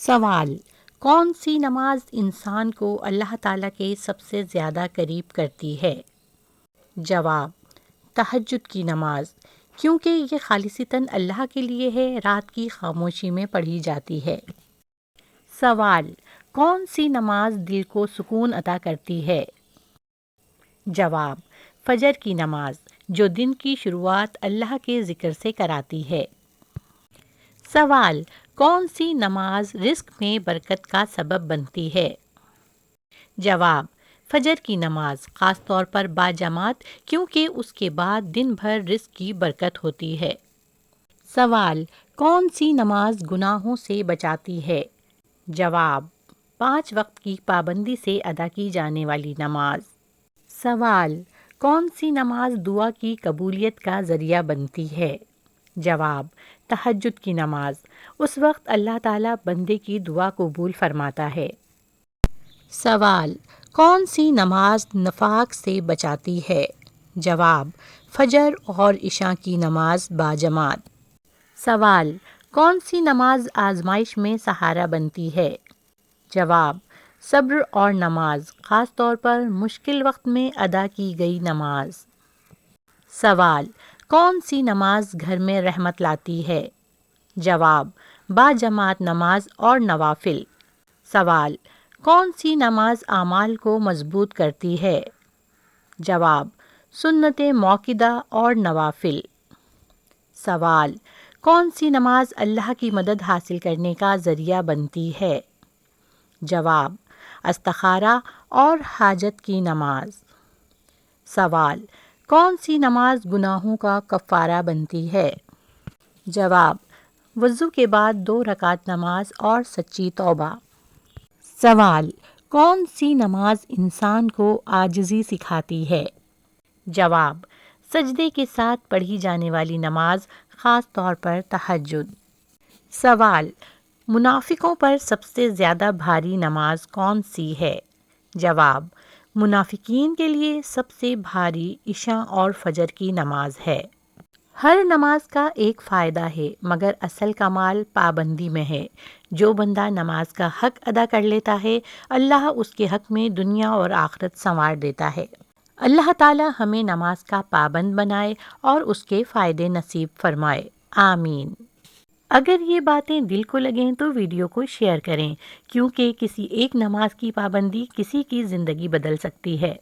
سوال: کون سی نماز انسان کو اللہ تعالیٰ کے سب سے زیادہ قریب کرتی ہے؟ جواب: تہجد کی نماز، کیونکہ یہ خالصتاً اللہ کے لیے ہے، رات کی خاموشی میں پڑھی جاتی ہے۔ سوال: کون سی نماز دل کو سکون عطا کرتی ہے؟ جواب: فجر کی نماز، جو دن کی شروعات اللہ کے ذکر سے کراتی ہے۔ سوال: کون سی نماز رزق میں برکت کا سبب بنتی ہے؟ جواب: فجر کی نماز، خاص طور پر باجماعت، کیونکہ اس کے بعد دن بھر رزق کی برکت ہوتی ہے۔ سوال: کون سی نماز گناہوں سے بچاتی ہے؟ جواب: 5 وقت کی پابندی سے ادا کی جانے والی نماز۔ سوال: کون سی نماز دعا کی قبولیت کا ذریعہ بنتی ہے؟ جواب: تہجد کی نماز، اس وقت اللہ تعالیٰ بندے کی دعا قبول فرماتا ہے۔ سوال: کون سی نماز نفاق سے بچاتی ہے؟ جواب: فجر اور عشاء کی نماز باجماعت۔ سوال: کون سی نماز آزمائش میں سہارا بنتی ہے؟ جواب: صبر اور نماز، خاص طور پر مشکل وقت میں ادا کی گئی نماز۔ سوال: کون سی نماز گھر میں رحمت لاتی ہے؟ جواب: باجماعت نماز اور نوافل۔ سوال: کون سی نماز اعمال کو مضبوط کرتی ہے؟ جواب: سنت موقدہ اور نوافل۔ سوال: کون سی نماز اللہ کی مدد حاصل کرنے کا ذریعہ بنتی ہے؟ جواب: استخارہ اور حاجت کی نماز۔ سوال: کون سی نماز گناہوں کا کفارہ بنتی ہے؟ جواب: وضو کے بعد 2 رکعت نماز اور سچی توبہ۔ سوال: کون سی نماز انسان کو عاجزی سکھاتی ہے؟ جواب: سجدے کے ساتھ پڑھی جانے والی نماز، خاص طور پر تہجد۔ سوال: منافقوں پر سب سے زیادہ بھاری نماز کون سی ہے؟ جواب: منافقین کے لیے سب سے بھاری عشاء اور فجر کی نماز ہے۔ ہر نماز کا ایک فائدہ ہے، مگر اصل کمال پابندی میں ہے۔ جو بندہ نماز کا حق ادا کر لیتا ہے، اللہ اس کے حق میں دنیا اور آخرت سنوار دیتا ہے۔ اللہ تعالی ہمیں نماز کا پابند بنائے اور اس کے فائدے نصیب فرمائے، آمین۔ اگر یہ باتیں دل کو لگیں تو ویڈیو کو شیئر کریں، کیونکہ کسی ایک نماز کی پابندی کسی کی زندگی بدل سکتی ہے۔